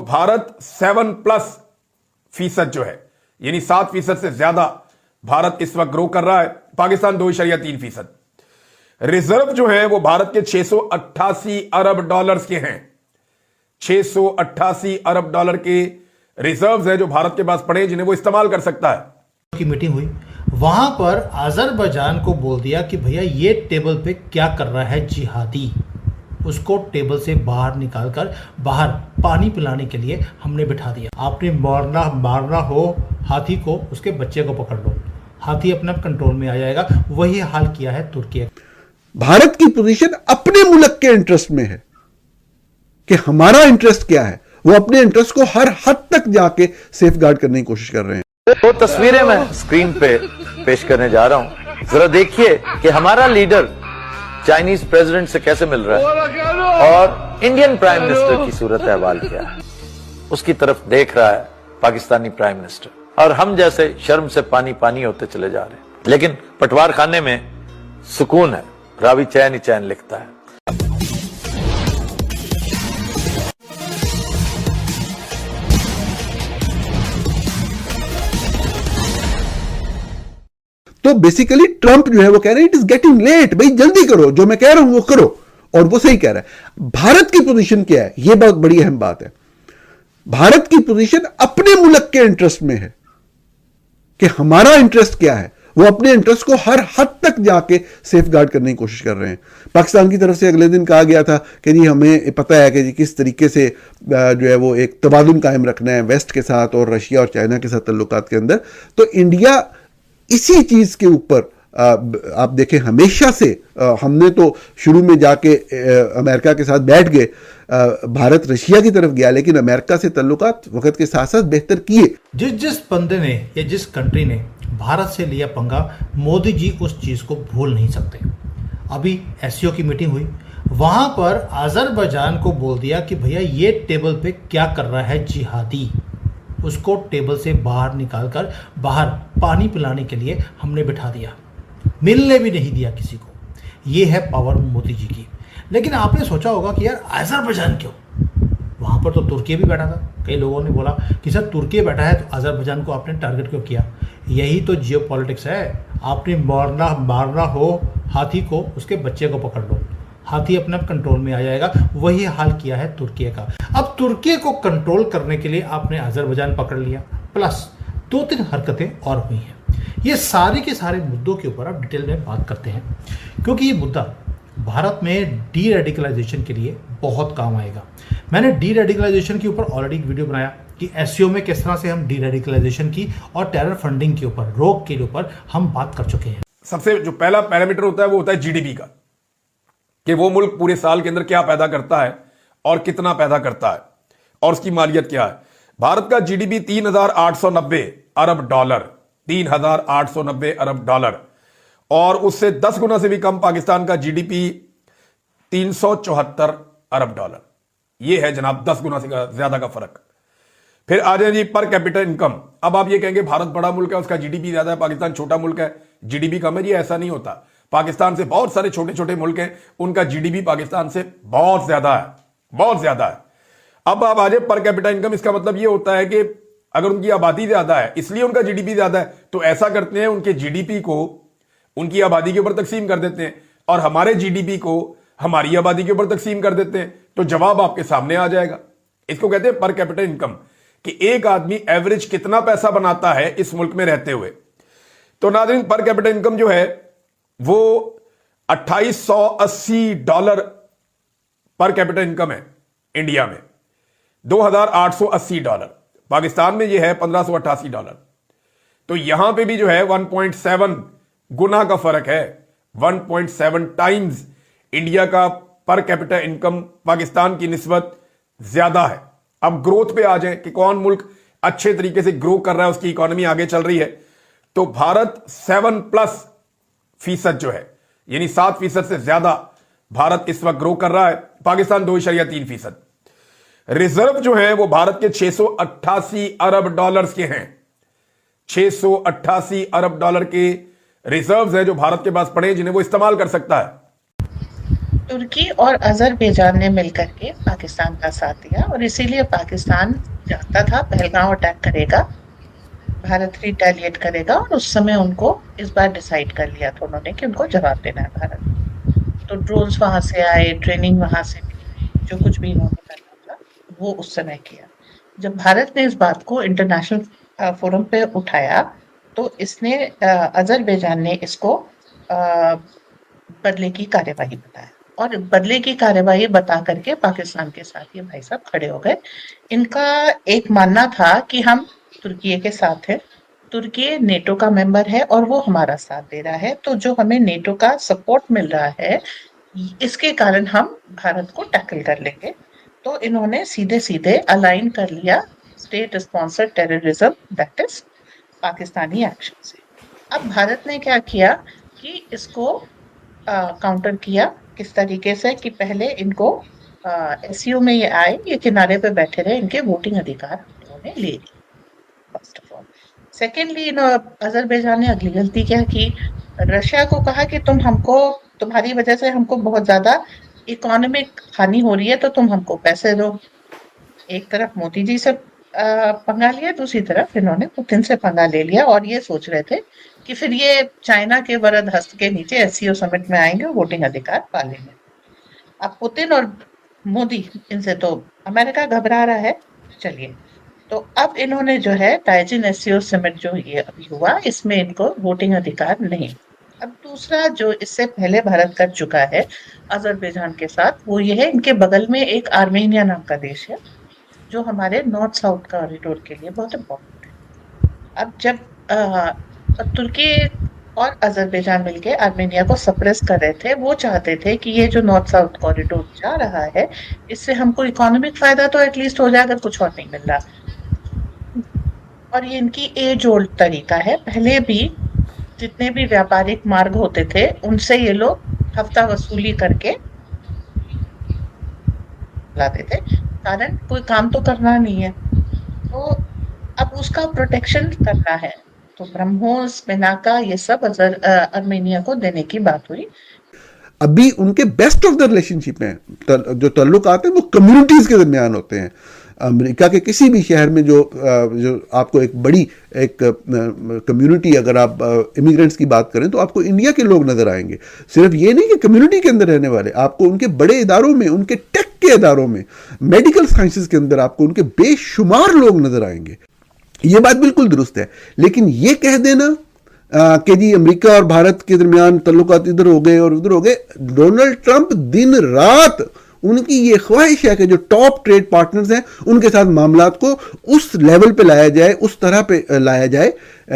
भारत 7+ % जो है, यानी 7% से ज्यादा भारत इस वक्त ग्रो कर रहा है, पाकिस्तान 2.3%। रिजर्व जो है वो भारत के 688 अरब डॉलर्स के हैं। 688 अरब डॉलर के रिजर्व्स है जो भारत के पास पड़े, जिन्हें वो इस्तेमाल कर सकता है। की मीटिंग हुई, वहां पर अजरबैजान को बोल दिया कि भैया ये टेबल पे क्या कर रहा है जिहादी, उसको टेबल से बाहर निकालकर बाहर पानी पिलाने के लिए हमने बिठा दिया। आपने मारना हो हाथी को, उसके बच्चे को पकड़ लो, हाथी अपने कंट्रोल में आ जाएगा। वही हाल किया है तुर्की। भारत की पोजीशन अपने मुल्क के इंटरेस्ट में है कि हमारा इंटरेस्ट क्या है, वो अपने इंटरेस्ट को हर हद तक जाके सेफगार्ड करने की कोशिश कर रहे हैं। दो तस्वीरें मैं स्क्रीन पे पेश करने जा रहा हूं, जरा देखिए कि हमारा लीडर चाइनीज प्रेसिडेंट से कैसे मिल रहा है और इंडियन प्राइम मिनिस्टर की सूरत अहवाल क्या है। उसकी तरफ देख रहा है पाकिस्तानी प्राइम मिनिस्टर, और हम जैसे शर्म से पानी पानी होते चले जा रहे हैं। लेकिन पटवार खाने में सुकून है, रावी चैन ही चैन लिखता है। तो बेसिकली ट्रंप जो है वो कह रहे हैं इट इज गेटिंग लेट, भाई जल्दी करो, जो मैं कह रहा हूं वो करो, और वो सही कह रहा है। भारत की पोजीशन क्या है, ये बहुत बड़ी अहम बात है। भारत की पोजीशन अपने मुल्क के इंटरेस्ट में है कि हमारा इंटरेस्ट क्या है, वो अपने इंटरेस्ट को हर हद तक जाके सेफगार्ड करने की कोशिश कर रहे हैं। पाकिस्तान की तरफ से अगले दिन कहा गया था कि जी हमें पता है कि जी किस तरीके से जो है वो एक तबादुल कायम रखना है वेस्ट के साथ और रशिया और चाइना के साथ ताल्लुकात के अंदर। तो इंडिया इसी चीज के ऊपर आप देखें हमेशा से हमने तो शुरू में जाके अमेरिका के साथ बैठ गए, भारत रशिया की तरफ गया, लेकिन अमेरिका से ताल्लुकात वक्त के साथ साथ बेहतर किए। जिस बंदे ने या जिस कंट्री ने भारत से लिया पंगा, मोदी जी उस चीज को भूल नहीं सकते। अभी एससीओ की मीटिंग हुई, वहां पर अजरबैजान को बोल दिया कि भैया ये टेबल पे क्या कर रहा है जिहादी, उसको टेबल से बाहर निकालकर बाहर पानी पिलाने के लिए हमने बिठा दिया। मिलने भी नहीं दिया किसी को। ये है पावर मोदी जी की। लेकिन आपने सोचा होगा कि यार अजरबैजान क्यों, वहां पर तो तुर्की भी बैठा था। कई लोगों ने बोला कि सर तुर्की बैठा है तो अजरबैजान को आपने टारगेट क्यों किया। यही तो जियो पॉलिटिक्स है। आपने मारना हो हाथी को, उसके बच्चे को पकड़ लो, हाथी अपने कंट्रोल में आ जाएगा। वही हाल किया है तुर्की का। अब तुर्की को कंट्रोल करने के लिए आपने अजरबैजान पकड़ लिया, प्लस 2-3 हरकतें और हुई हैं। ये सारे के सारे मुद्दों के ऊपर आप डिटेल में बात करते हैं, क्योंकि ये मुद्दा भारत में डी रेडिकलाइजेशन के लिए बहुत काम आएगा। मैंने डी रेडिकलाइजेशन के ऊपर ऑलरेडी एक वीडियो बनाया कि एससीओ में किस तरह से हम डी रेडिकलाइजेशन की और टेरर फंडिंग के ऊपर, रोक के ऊपर हम बात कर चुके हैं। सबसे जो पहला पैरामीटर होता है वो होता है जीडीपी का, कि वो मुल्क पूरे साल के अंदर क्या पैदा करता है और कितना पैदा करता है और उसकी मालियत क्या है। भारत का जीडीपी 3,890 अरब डॉलर, 3,890 अरब डॉलर, और उससे 10 गुना से भी कम पाकिस्तान का जीडीपी 374 अरब डॉलर। यह है जनाब 10 गुना से ज्यादा का फर्क। फिर आ जाए जी पर कैपिटल इनकम। अब आप ये कहेंगे भारत बड़ा मुल्क है, उसका जीडीपी ज्यादा है, पाकिस्तान छोटा मुल्क है, जीडीपी कम है। जी ऐसा नहीं होता। पाकिस्तान से बहुत सारे छोटे छोटे मुल्क हैं, उनका जीडीपी पाकिस्तान से बहुत ज्यादा है, बहुत ज्यादा है। अब आप आ जाए पर कैपिटल इनकम, इसका मतलब ये होता है कि अगर उनकी आबादी ज्यादा है इसलिए उनका जीडीपी ज्यादा है, तो ऐसा करते हैं उनके जीडीपी को उनकी आबादी के ऊपर तकसीम कर देते हैं और हमारे जीडीपी को हमारी आबादी के ऊपर तकसीम कर देते हैं, तो जवाब आपके सामने आ जाएगा। इसको कहते हैं पर कैपिटल इनकम, कि एक आदमी एवरेज कितना पैसा बनाता है इस मुल्क में रहते हुए। तो नाज़रीन, पर कैपिटल इनकम जो है वो 2880 डॉलर पर कैपिटल इनकम है इंडिया में, 2880 डॉलर। पाकिस्तान में ये है 1588 डॉलर। तो यहां पे भी जो है 1.7 गुना का फर्क है, 1.7 टाइम्स इंडिया का पर कैपिटल इनकम पाकिस्तान की निस्बत ज्यादा है। अब ग्रोथ पे आ जाए कि कौन मुल्क अच्छे तरीके से ग्रो कर रहा है, उसकी इकोनॉमी आगे चल रही है, तो भारत 7+ % जो है, यानी 7% से ज्यादा भारत इस वक्त ग्रो कर रहा है, पाकिस्तान 2.3%। रिजर्व जो है वो भारत के 688 अरब डॉलर्स के हैं। 688 अरब डॉलर के रिजर्व्स है जो भारत के पास पड़े, जिन्हें वो इस्तेमाल कर सकता है। तुर्की और अजरबैजान ने मिलकर के पाकिस्तान का साथ दिया और इसीलिए पाकिस्तान जानता था पहलगाम अटैक करेगा, भारत रिटेलिएट करेगा और उस समय उनको इस बार डिसाइड कर लिया था उन्होंने कि उनको जवाब देना है भारत। तो ड्रोन्स वहां से आए, ट्रेनिंग वहां से मिली, जो कुछ भी इन्होंने करना था वो उस समय किया। जब भारत ने इस बात को इंटरनेशनल फोरम पे उठाया तो इसने अजरबैजान ने इसको बदले की कार्यवाही बताया और बदले की कार्यवाही बता करके पाकिस्तान के साथ ये भाई साहब खड़े हो गए। इनका एक मानना था कि हम तुर्की के साथ हैं, तुर्की नेटो का मेंबर है और वो हमारा साथ दे रहा है, तो जो हमें नेटो का सपोर्ट मिल रहा है इसके कारण हम भारत को टैकल कर लेंगे। तो इन्होंने सीधे सीधे अलाइन कर लिया state sponsored terrorism that is Pakistani action से। अब भारत ने क्या किया कि इसको काउंटर किया किस तरीके से कि पहले इनको एससीओ में ये आए, ये किनारे पे बैठे रहे, इनके वोटिंग अधिकार इन्होंने ले लिए first of all. Secondly Azerbaijan ने अगली गलती क्या की, रशिया को कहा कि तुम्हारी वजह से हमको बहुत ज्यादा इकोनॉमिक हानि हो रही है तो तुम हमको पैसे दो। एक तरफ मोदी जी से पंगा लिया, दूसरी तरफ इन्होंने पुतिन से पंगा ले लिया और ये सोच रहे थे कि फिर ये चाइना के वरद हस्त के नीचे एससीओ समिट में आएंगे और वोटिंग अधिकार पा लेंगे। अब पुतिन और मोदी इनसे तो अमेरिका घबरा रहा है। चलिए, तो अब इन्होंने जो है ताइजिन एससीओ समिट जो ये अभी हुआ इसमें इनको वोटिंग अधिकार नहीं। अब दूसरा जो इससे पहले भारत कर चुका है अजरबैजान के साथ वो ये है, इनके बगल में एक आर्मेनिया नाम का देश है जो हमारे नॉर्थ साउथ कॉरिडोर के लिए बहुत इम्पोर्टेंट है। अब जब तुर्की और अजरबैजान मिलके आर्मेनिया को सप्रेस कर रहे थे, वो चाहते थे कि ये जो नॉर्थ साउथ कॉरिडोर जा रहा है इससे हमको इकोनॉमिक फायदा तो एटलीस्ट हो जाए अगर कुछ और नहीं मिल रहा। और ये इनकी एज ओल्ड तरीका है, पहले भी जितने भी व्यापारिक मार्ग होते थे उनसे ये लोग हफ्ता वसूली करके लाते थे, कारण कोई काम तो करना नहीं है तो अब उसका प्रोटेक्शन करना है। तो ब्रह्मोस, मेनाका ये सब आर्मेनिया को देने की बात हुई। अभी उनके बेस्ट ऑफ द रिलेशनशिप में जो ताल्लुकात हैं वो कम्युनिटीज के दरमियान होते हैं। अमेरिका के किसी भी शहर में जो आपको एक बड़ी एक कम्युनिटी, अगर आप इमिग्रेंट्स की बात करें तो आपको इंडिया के लोग नजर आएंगे। सिर्फ ये नहीं कि कम्युनिटी के अंदर रहने वाले, आपको उनके बड़े इदारों में, उनके टेक के इदारों में, मेडिकल साइंसेज के अंदर आपको उनके बेशुमार लोग नजर आएंगे। ये बात बिल्कुल दुरुस्त है, लेकिन ये कह देना कि जी अमेरिका और भारत के दरमियान तल्लुकात इधर हो गए और उधर हो गए, डोनाल्ड ट्रंप दिन रात उनकी ये ख्वाहिश है कि जो टॉप ट्रेड पार्टनर्स हैं उनके साथ मामलात को उस लेवल पे लाया जाए, उस तरह पे लाया जाए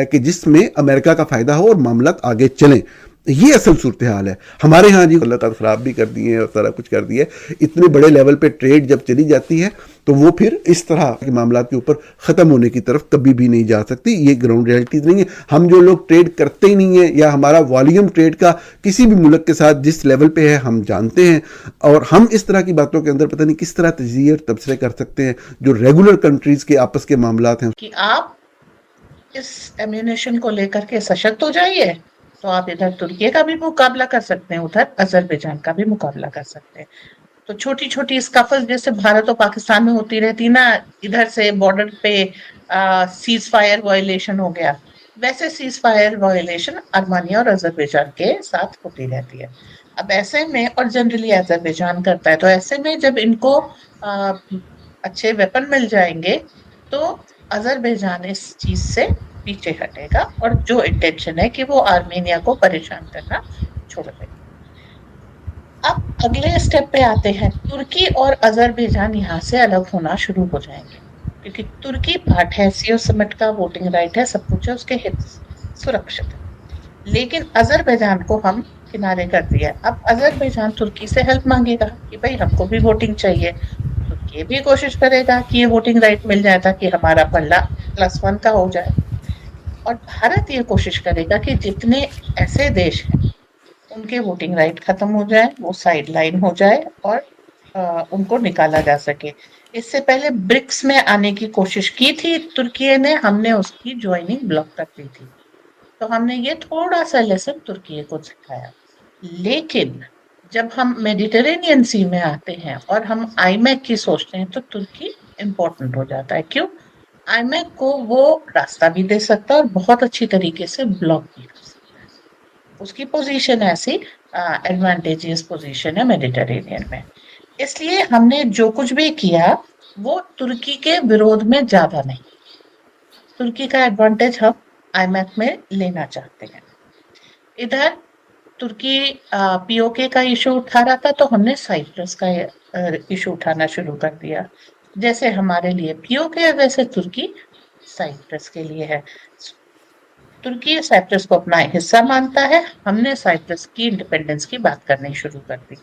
कि जिसमें अमेरिका का फायदा हो और मामलात आगे चलें। ये असल सूरत हाल है हमारे यहाँ जी। अल्लाह ताला खराब भी कर दिए और सारा कुछ कर दिया है। इतने बड़े लेवल पे ट्रेड जब चली जाती है तो वो फिर इस तरह के मामलात के ऊपर ख़त्म होने की तरफ कभी भी नहीं जा सकती। ये ग्राउंड रियलिटीज नहीं है। हम जो लोग ट्रेड करते ही नहीं है या हमारा वॉल्यूम ट्रेड का किसी भी मुल्क के साथ जिस लेवल पे है हम जानते हैं, और हम इस तरह की बातों के अंदर पता नहीं किस तरह तजज़िये और तबसरे कर सकते हैं जो रेगुलर कंट्रीज के आपस के मामलात हैं। कि आप इस एम्यूनेशन को लेकर के सशक्त हो जाइए तो आप इधर तुर्की का भी मुकाबला कर सकते हैं, उधर अजरबैजान का भी मुकाबला कर सकते हैं। तो छोटी छोटी स्कफल्स जैसे भारत और पाकिस्तान में होती रहती ना, इधर से बॉर्डर पे सीज फायर वायलेशन हो गया, वैसे सीज फायर वायलेशन आर्मेनिया और अजरबैजान के साथ होती रहती है। अब ऐसे में, और जनरली अजरबैजान करता है, तो ऐसे में जब इनको अच्छे वेपन मिल जाएंगे तो अजरबैजान इस चीज से पीछे हटेगा और जो इंटेंशन है कि वो आर्मेनिया को परेशान करना छोड़ देगा। अब अगले स्टेप पे आते हैं, तुर्की और अजरबैजान यहाँ से अलग होना शुरू हो जाएंगे क्योंकि तुर्की पार्ट है एससीओ समिट का, वोटिंग राइट है, सब कुछ है, उसके हित सुरक्षित है। लेकिन अजरबैजान को हम किनारे कर दिया। अब अजरबैजान तुर्की से हेल्प मांगेगा कि भाई हमको भी वोटिंग चाहिए। तुर्की भी कोशिश करेगा कि ये वोटिंग राइट मिल जाए ताकि हमारा पल्ला +1 का हो जाए, और भारत ये कोशिश करेगा कि जितने ऐसे देश हैं उनके वोटिंग राइट खत्म हो जाए, वो साइड लाइन हो जाए और उनको निकाला जा सके। इससे पहले ब्रिक्स में आने की कोशिश की थी तुर्की ने, हमने उसकी ज्वाइनिंग ब्लॉक कर दी थी, तो हमने ये थोड़ा सा लेसन तुर्की को सिखाया। लेकिन जब हम मेडिटेरेनियन सी में आते हैं और हम आईमैक की सोचते हैं तो तुर्की इम्पोर्टेंट हो जाता है। क्यों? आईमैक को वो रास्ता भी दे सकता है और बहुत अच्छी तरीके से ब्लॉक भी कर सकता है। उसकी पोजीशन ऐसी एडवांटेजियस पोजीशन है मेडिटेरेनियन में। इसलिए हमने जो कुछ भी किया वो तुर्की के विरोध में ज्यादा नहीं, तुर्की का एडवांटेज हम आईमैक में लेना चाहते हैं। इधर तुर्की पीओके का इशू उठा रहा था तो हमने साइप्रस का इशू उठाना शुरू कर दिया। जैसे हमारे लिए पीओके है वैसे तुर्की साइप्रस के लिए है। तुर्की साइप्रस को अपना हिस्सा मानता है, हमने साइप्रस की इंडिपेंडेंस की बात करनी शुरू कर दी।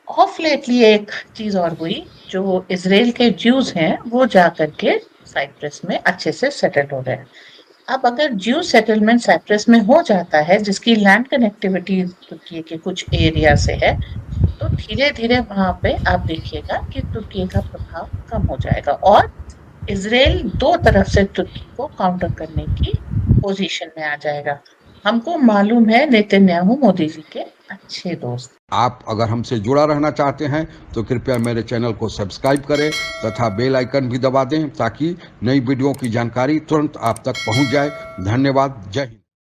ऑफ लेटली एक चीज और हुई, जो इजराइल के ज्यूज हैं वो जा करके साइप्रस में अच्छे से सेटल हो रहे हैं। अब अगर ज्यू सेटलमेंट साइप्रस में हो जाता है जिसकी लैंड कनेक्टिविटी तुर्की के कुछ एरिया से है, तो धीरे धीरे वहां पे आप देखिएगा कि तुर्की का प्रभाव कम हो जाएगा और इजराइल दो तरफ से तुर्की को काउंटर करने की पोजीशन में आ जाएगा। हमको मालूम है नेतन्याहू मोदी जी के अच्छे दोस्त। आप अगर हमसे जुड़ा रहना चाहते हैं तो कृपया मेरे चैनल को सब्सक्राइब करें तथा बेल आइकन भी दबा दें ताकि नई वीडियो की जानकारी तुरंत आप तक पहुंच जाए। धन्यवाद। जय हिंद।